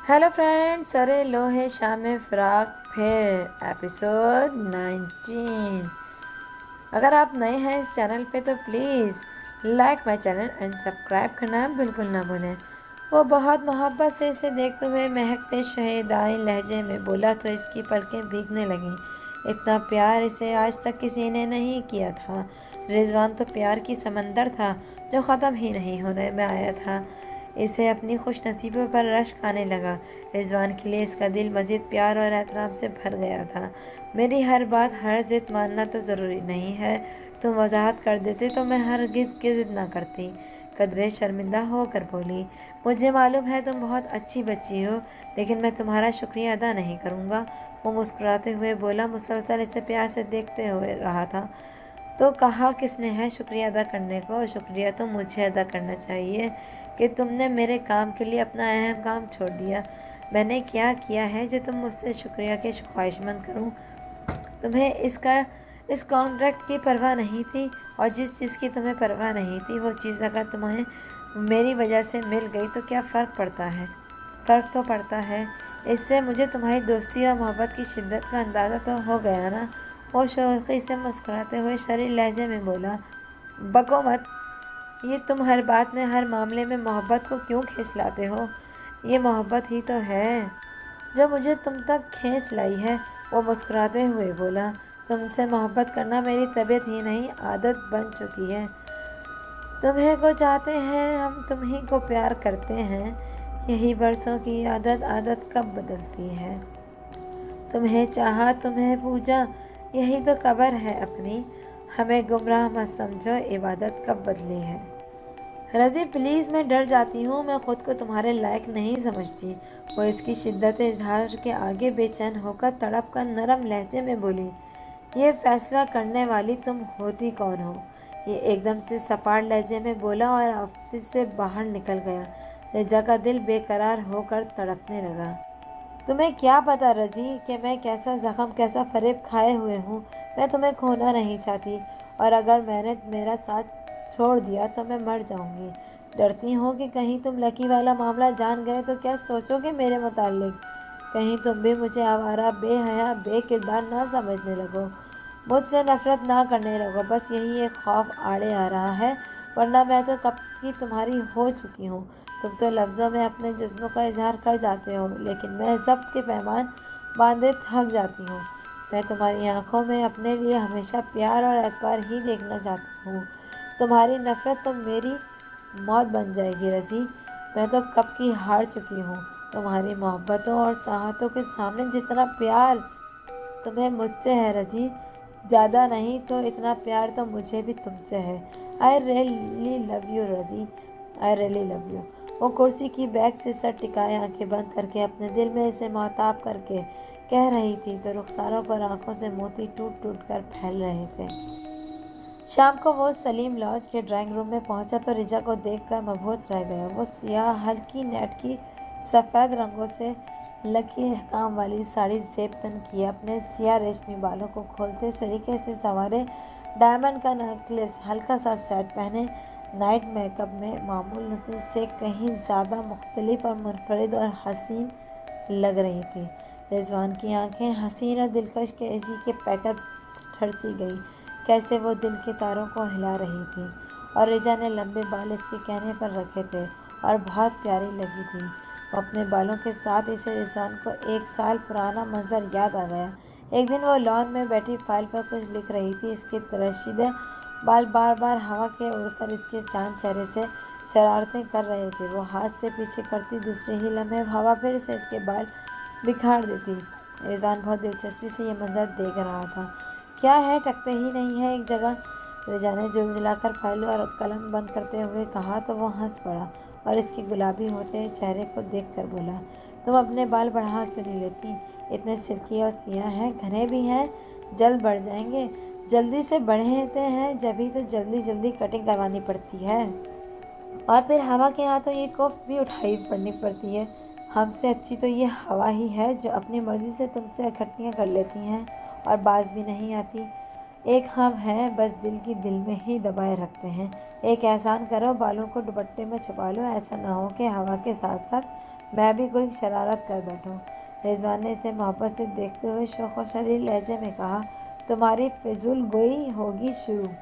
Hello friends, अरे लो है शाम में फ़िराक फिर एपिसोड 19। अगर आप नए हैं इस चैनल पे तो please like my channel and subscribe करना बिल्कुल ना भूलें। वो बहुत मोहब्बत से इसे देखते हुए महकते शहदाई लहजे में बोला तो इसकी पलकें भीगने लगीं। इतना प्यार इसे आज तक किसी ने नहीं किया था। रिजवान तो प्यार की समंदर था जो ख़त्म ही नहीं होने में आया था। इसे अपनी खुश नसीबों पर रश्क आने लगा। रिजवान के लिए इसका दिल मज़ीद प्यार और एहतराम से भर गया था। मेरी हर बात हर ज़िद मानना तो ज़रूरी नहीं है। तुम वजाहत कर देते तो मैं हरगिज़ ज़िद ना करती। कदरे शर्मिंदा होकर बोली, मुझे मालूम है तुम बहुत अच्छी बच्ची हो, लेकिन मैं तुम्हारा शुक्रिया अदा नहीं करूँगा। वो मुस्कुराते हुए बोला, मुसलसल इसे प्यार से देखते हुए रहा था। तो कहा किसने है शुक्रिया अदा करने को? शुक्रिया तो मुझे अदा करना चाहिए कि तुमने मेरे काम के लिए अपना अहम काम छोड़ दिया। मैंने क्या किया है जो तुम मुझसे शुक्रिया के ख्वाहिशमंद करूं? तुम्हें इस कॉन्ट्रैक्ट की परवाह नहीं थी, और जिस चीज़ की तुम्हें परवाह नहीं थी वो चीज़ अगर तुम्हें मेरी वजह से मिल गई तो क्या फ़र्क पड़ता है? फ़र्क तो पड़ता है। इससे मुझे तुम्हारी दोस्ती और मोहब्बत की शिद्दत का अंदाज़ा तो हो गया ना। वो शौक़ी से मुस्कुराते हुए शरीर लहजे में बोला, बको मत। ये तुम हर बात में हर मामले में मोहब्बत को क्यों खींच लाते हो? ये मोहब्बत ही तो है जो मुझे तुम तक खींच लाई है। वो मुस्कुराते हुए बोला, तुमसे मोहब्बत करना मेरी तबीयत ही नहीं आदत बन चुकी है। तुम्हें को चाहते हैं, हम तुम्ही को प्यार करते हैं। यही बरसों की आदत आदत कब बदलती है। तुम्हें चाहा, तुम्हें पूजा, यही तो कब्र है अपनी। हमें गुमराह मत समझो, इबादत कब बदली है। रज़ी प्लीज़, मैं डर जाती हूँ, मैं ख़ुद को तुम्हारे लायक नहीं समझती। वो इसकी शिद्दत इजहार के आगे बेचैन होकर तड़प कर नरम लहजे में बोली, ये फ़ैसला करने वाली तुम होती कौन हो? ये एकदम से सपाट लहजे में बोला और ऑफिस से बाहर निकल गया। रजा का दिल बेकरार होकर तड़पने लगा। तुम्हें क्या पता रज़ी कि मैं कैसा ज़ख्म कैसा फ़रेब खाए हुए हूँ। मैं तुम्हें खोना नहीं चाहती, और अगर मैंने मेरा साथ छोड़ दिया तो मैं मर जाऊँगी। डरती हूँ कि कहीं तुम लकी वाला मामला जान गए तो क्या सोचोगे मेरे मुताल्लिक। कहीं तुम भी मुझे आवारा बेहया बेकिरदार ना समझने लगो, मुझसे नफ़रत ना करने लगो। बस यही एक खौफ आड़े आ रहा है, वरना मैं तो कब की तुम्हारी हो चुकी हूँ। तुम तो लफ्ज़ों में अपने जज्बों का इजहार कर जाते हो, लेकिन मैं ज़ब्त के पैमान बांधे थक जाती हूँ। मैं तुम्हारी आंखों में अपने लिए हमेशा प्यार और एतबार ही देखना चाहती हूँ। तुम्हारी नफ़रत तो मेरी मौत बन जाएगी रज़ी। मैं तो कब की हार चुकी हूँ। तुम्हारी मोहब्बतों और चाहतों के सामने जितना प्यार तुम्हें मुझसे है रज़ी, ज़्यादा नहीं तो इतना प्यार तो मुझे भी तुमसे है। आई रियली लव यू रज़ी, आई रियली लव यू। वो कुर्सी की बैग से सर टिकाए आंखें बंद करके अपने दिल में इसे महताब करके कह रही थी तो रुखसारों पर आंखों से मोती टूट टूट कर फैल रहे थे। शाम को वो सलीम लॉज के ड्राइंग रूम में पहुंचा तो रिजा को देखकर मबहूत रह गया। वो सियाह हल्की नेट की सफ़ेद रंगों से लकी अहकाम वाली साड़ी जेब तन किए अपने सियाह रेशमी बालों को खोलते सलीके से संवारे डायमंड का नेकलेस हल्का सा सेट पहने नाइट मेकअप में मामूल से कहीं ज़्यादा मुख्तलिफ और मुनफरिद और हसीन लग रही थी। रिजवान की आंखें हसीन और दिलकश के इसी के पैकर ठरसी गई, कैसे वो दिल के तारों को हिला रही थी। और रिजा ने लंबे बाल इसके कहने पर रखे थे और बहुत प्यारी लगी थी। वो अपने बालों के साथ इसे रिजवान को 1 साल पुराना मंजर याद आ गया। एक दिन वो लॉन में बैठी फाइल पर कुछ लिख रही थी। इसके तरशीदे बाल बार बार हवा के उड़कर इसके चांद चेहरे से शरारतें कर रहे थे। वो हाथ से पीछे करती, दूसरे ही लम्हे हवा फिर से इसके बाल बिखार देती। रिजवान बहुत दिलचस्पी से ये मंजर देख रहा था। क्या है, टकते ही नहीं है एक जगह। रिजा ने झुलझुलाकर फाइल और कलम बंद करते हुए कहा तो वो हंस पड़ा और इसके गुलाबी होते चेहरे को देखकर बोला, तुम अपने बाल बढ़ा क्यों नहीं लेती? इतने सिल्की और सियाह हैं, घने भी हैं, जल्द बढ़ जाएंगे। जल्दी से बढ़ते हैं जभी तो जल्दी जल्दी कटिंग करवानी पड़ती है, और फिर हवा के हाथों ये कोफ्त भी उठाई पड़नी पड़ती है। हमसे अच्छी तो ये हवा ही है जो अपनी मर्ज़ी से तुमसे इकट्ठियाँ कर लेती हैं और बाज भी नहीं आती। एक हम हैं, बस दिल की दिल में ही दबाए रखते हैं। एक एहसान करो, बालों को दुपट्टे में छुपा लो, ऐसा ना हो कि हवा के साथ साथ میں بھی کوئی شرارت کر بیٹھوں۔ رضوان نے اسے محبت سے دیکھتے ہوئے شوق و شریر لہجے میں کہا، تمہاری فضول گوئی ہوگی شروع۔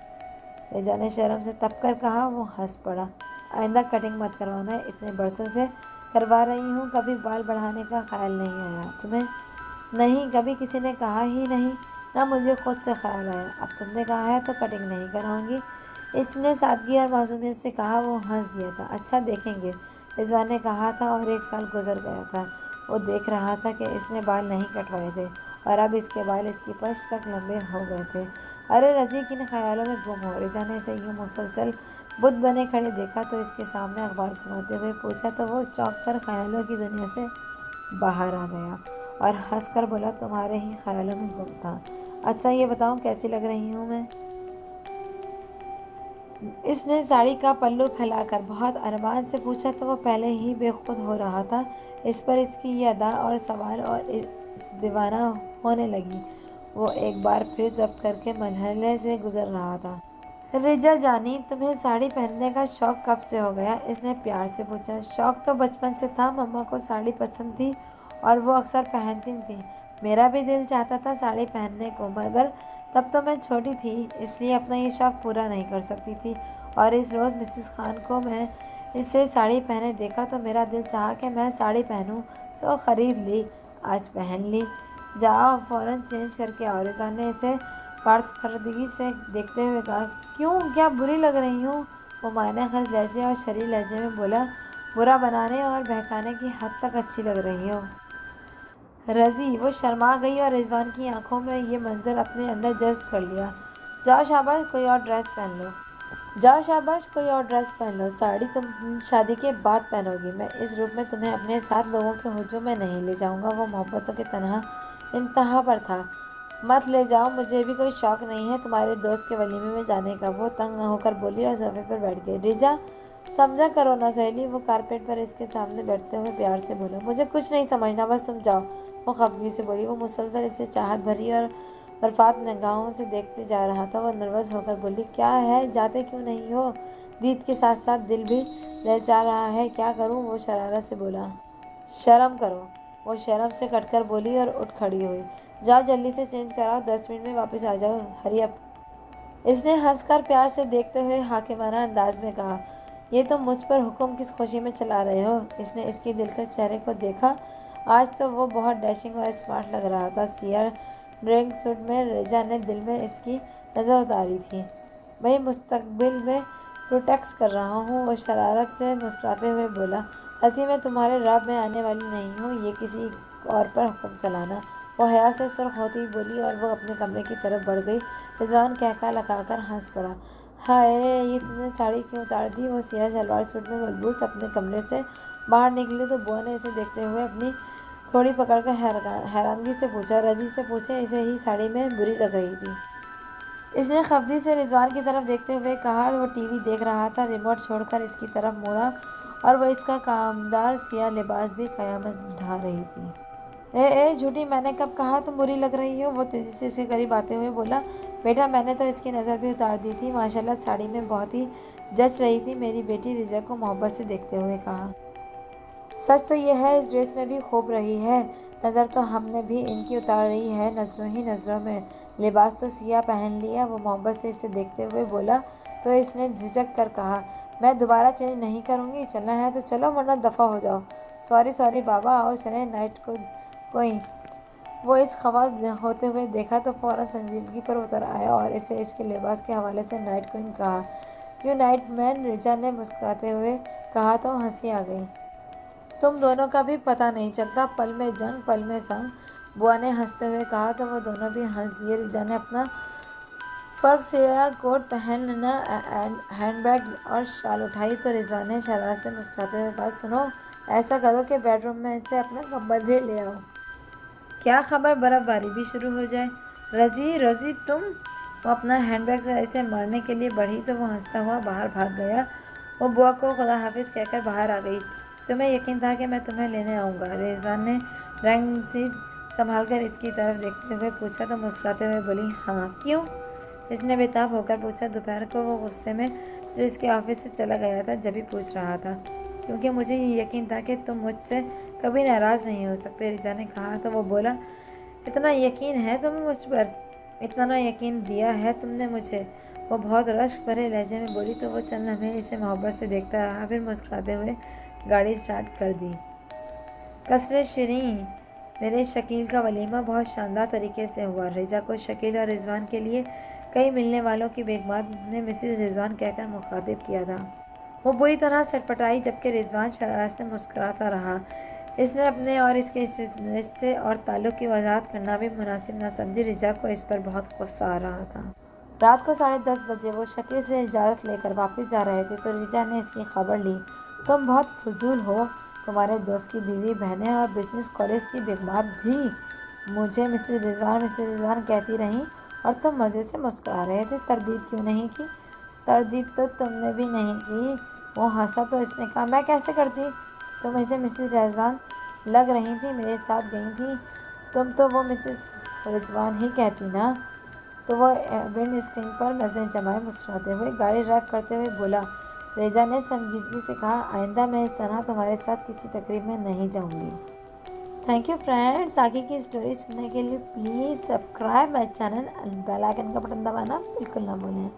رضا نے شرم سے تپ کر کہا۔ وہ ہنس پڑا۔ آئندہ کٹنگ مت کروانا، اتنے برسوں سے کروا رہی ہوں، کبھی بال بڑھانے کا خیال نہیں آیا تمہیں؟ نہیں، کبھی کسی نے کہا ہی نہیں، نہ مجھے خود سے خیال آیا۔ اب تم نے کہا ہے تو کٹنگ نہیں کراؤں گی، اس نے سادگی اور معصومیت سے کہا۔ وہ ہنس دیا تھا۔ اچھا دیکھیں گے، رضوان نے کہا تھا، اور 1 سال گزر گیا تھا۔ وہ دیکھ رہا تھا کہ اس نے بال نہیں کٹوائے تھے اور اب اس کے بال اس کی پشت تک لمبے ہو گئے تھے۔ ارے رضی کن خیالوں میں گم ہو؟ رضا نے اسے یوں مسلسل بت بنے کھڑے دیکھا تو اس کے سامنے اخبار گھماتے ہوئے پوچھا تو وہ چونک کر خیالوں کی دنیا سے باہر آ گیا اور ہنس کر بولا، تمہارے ہی خیالوں میں گم تھا۔ اچھا یہ بتاؤ کیسی لگ رہی ہوں میں؟ اس نے ساڑی کا پلو پھیلا کر بہت ارمان سے پوچھا تو وہ پہلے ہی بے خود ہو رہا تھا۔ اس پر اس کی یہ ادا اور سوال اور اس دیوانہ ہونے لگی۔ وہ ایک بار پھر ضبط کر کے مرحلے سے گزر رہا تھا۔ رجا جانی، تمہیں ساڑی پہننے کا شوق کب سے ہو گیا؟ اس نے پیار سے پوچھا۔ شوق تو بچپن سے تھا، مما کو ساڑی پسند تھی اور وہ اکثر پہنتی تھیں۔ میرا بھی دل چاہتا تھا ساڑی پہننے کو، مگر تب تو میں چھوٹی تھی، اس لیے اپنا یہ شوق پورا نہیں کر سکتی تھی۔ اور اس روز مسز خان کو میں اسے ساڑی پہنے دیکھا تو میرا دل چاہا کہ میں ساڑی پہنوں، سو خرید لی، آج پہن لی۔ جاؤ فوراً چینج کر کے آؤ۔ رضوان نے اسے پرخاشگری سے دیکھتے ہوئے کہا۔ کیوں، کیا بری لگ رہی ہوں؟ وہ معنی خیز لہجے اور شریر لہجے میں بولا۔ برا بنانے اور بہکانے کی حد تک اچھی لگ رہی ہو رضی۔ وہ شرما گئی اور رضوان کی آنکھوں میں یہ منظر اپنے اندر جذب کر لیا۔ جاؤ شاباش، کوئی اور ڈریس پہن لو۔ جاؤ شاباش، کوئی اور ڈریس پہن لو۔ ساڑی تم شادی کے بعد پہنو گی، میں اس روپ میں تمہیں اپنے ساتھ لوگوں کے ہجوم میں نہیں لے جاؤں گا۔ وہ محبتوں کے تنہا انتہا پر تھا۔ مت لے جاؤ، مجھے بھی کوئی شوق نہیں ہے تمہارے دوست کے ولیمے میں جانے کا۔ وہ تنگ ہو کر بولی اور صوفے پر بیٹھ گئی۔ رجا سمجھا کرو نا سہیلی۔ وہ کارپیٹ پر اس کے سامنے بیٹھتے ہوئے پیار سے بولا۔ مجھے کچھ نہیں سمجھنا، بس تم جاؤ، وہ خفگی سے بولی۔ وہ مسلسل اسے چاہت بھری اور برفات نگاہوں سے دیکھتے جا رہا تھا۔ وہ نروس ہو کر بولی، کیا ہے، جاتے کیوں نہیں ہو؟ دید کے ساتھ ساتھ دل بھی للچا رہا ہے، کیا کروں؟ وہ شرارت سے بولا۔ شرم کرو، وہ شرم سے کٹ کر بولی اور اٹھ کھڑی ہوئی۔ جاؤ جلدی سے چینج کراؤ، 10 منٹ میں واپس آ جاؤ، ہری اپ۔ اس نے ہنس کر پیار سے دیکھتے ہوئے حاکمانہ انداز میں کہا، یہ تم مجھ پر حکم کس خوشی میں چلا رہے ہو؟ اس نے اس کے دلکش چہرے کو دیکھا۔ آج تو وہ بہت ڈیشنگ اور اسمارٹ لگ رہا تھا۔ سیاہ ڈریسنگ سوٹ میں رجا نے دل میں اس کی نظر اتاری تھی۔ بھئی مستقبل میں پروٹیکٹ کر رہا ہوں، وہ شرارت سے مسکراتے ہوئے بولا۔ ہنسی، میں تمہارے رعب میں آنے والی نہیں ہوں، یہ کسی اور پر حکم چلانا۔ وہ حیا سے سرخ ہوتی بولی اور وہ اپنے کمرے کی طرف بڑھ گئی۔ رضوان کہکہا لگا کر ہنس پڑا۔ ہائے، یہ تم نے ساڑی کیوں اتار دی؟ وہ سیاہ شلوار سوٹ میں ملبوس اپنے کمرے سے باہر نکلی تو بوا نے اسے دیکھتے ہوئے اپنی تھوڑی پکڑ کر حیرانگی سے پوچھا۔ رضی سے پوچھیں، اسے ہی ساڑی میں بری لگ رہی تھی۔ اس نے خفگی سے رضوان کی طرف دیکھتے ہوئے کہا۔ وہ ٹی وی دیکھ رہا تھا، ریموٹ چھوڑ کر اس کی طرف موڑا اور وہ اس کا کامدار سیاہ لباس بھی قیامت ڈھا رہی تھی۔ اے جھوٹی، میں نے کب کہا تم بری لگ رہی ہو؟ وہ تیزی سے اس کے قریب آتے ہوئے بولا۔ بیٹا میں نے تو اس کی نظر بھی اتار دی تھی، ماشاءاللہ ساڑی میں بہت ہی جچ رہی تھی، میری بیٹی رجا کو محبت سے دیکھتے ہوئے کہا۔ سچ تو یہ ہے اس ڈریس میں بھی خوب رہی ہے، نظر تو ہم نے بھی ان کی اتار رہی ہے نظروں ہی نظروں میں، لباس تو سیاہ پہن لیا۔ وہ محبت سے اسے دیکھتے ہوئے بولا تو اس نے جھجک کر کہا، میں دوبارہ چینج نہیں کروں گی، چلنا ہے تو چلو ورنہ دفع ہو جاؤ۔ سوری بابا، آؤ چلیں نائٹ کوئی۔ وہ اس خفا ہوتے ہوئے دیکھا تو فوراً سنجیدگی پر اتر آیا اور اسے اس کے لباس کے حوالے سے نائٹ کوئن کہا۔ یو نائٹ مین، رجا نے مسکراتے ہوئے کہا تو ہنسی آ گئی۔ تم دونوں کا بھی پتہ نہیں چلتا، پل میں جنگ پل میں سنگ، بوا نے ہنستے ہوئے کہا تو وہ دونوں بھی ہنس دیے۔ رجا نے اپنا فرق سیرا کوٹ پہنا، ہینڈ بیگ اور شال اٹھائی تو رضوان نے شرارت سے مسکراتے ہوئے کہا، سنو، ایسا کرو کہ بیڈ روم میں سے اپنا کمبل بھی لے آؤ۔ کیا خبر برف باری بھی شروع ہو جائے۔ روزی تم؟ وہ اپنا ہینڈ بیگ اسے مارنے کے لیے بڑھی تو وہ ہنستا ہوا باہر بھاگ گیا۔ وہ بوا کو خدا حافظ کہہ کر باہر آ گئی۔ تمہیں یقین تھا کہ میں تمہیں لینے آؤں گا؟ رضوان نے ڈرائنگ سیٹ سنبھال کر اس کی طرف دیکھتے ہوئے پوچھا تو مسکراتے ہوئے بولی، ہاں، کیوں؟ اس نے بے تاب ہو کر پوچھا۔ دوپہر کو وہ غصے میں جو اس کے آفس سے چلا گیا تھا جبھی پوچھ رہا تھا، کیونکہ مجھے یہ یقین تھا کہ تم مجھ سے कभी नाराज़ नहीं हो सकते, रिचा ने कहा। तो वो बोला, इतना यकीन है तुम्हें मुझ पर, इतना ना यकीन दिया है तुमने मुझे। वो बहुत रश्क भरे लहजे में बोली। तो वो चंद लम्हे इसे मोहब्बत से देखता रहा, फिर मुस्कुराते हुए गाड़ी स्टार्ट कर दी। कसरे शिरीन, मेरे शकील का वलीमा बहुत शानदार तरीके से हुआ। रिचा को शकील और रिजवान के लिए कई मिलने वालों की बेगमात ने मिसेस रिजवान कहकर मुखातिब किया था। वो बुरी तरह सटपटाई, जबकि रिजवान शरारत से मुस्कुराता रहा। इसने अपने और इसके रिश्ते और ताल्लुक़ की वजाहत करना भी मुनासिब न समझी। रिचा को इस पर बहुत गुस्सा आ रहा था। रात को 10:30 बजे वो शकील से इजाज़त लेकर वापस जा रहे थे तो रिचा ने इसकी खबर ली। तुम बहुत फजूल हो, तुम्हारे दोस्त की बीवी बहनें और बिजनेस कॉलेज की बेगमात भी मुझे मिसेस रिजवान कहती रहीं और तुम मज़े से मुस्कुरा रहे थे। तरदीद क्यों नहीं की? तरदीद तो तुमने भी नहीं की। वो हंसा तो इसने कहा, मैं कैसे करती? तुम इसे मिसेस रिजवान लग रही थी, मेरे साथ गई थी। तुम तो वो मिसेस रिजवान ही कहती ना। तो वो विंड स्क्रीन पर नजरें जमाए मुस्कुराते हुए गाड़ी ड्राइव करते हुए बोला। रेजा ने संजीदगी से कहा, आइंदा मैं इस तरह तुम्हारे साथ किसी तकरीब में नहीं जाऊंगी। Thank you friends. आगे की स्टोरी सुनने के लिए please subscribe my channel and bell icon का बटन दबाना बिल्कुल ना भूलें।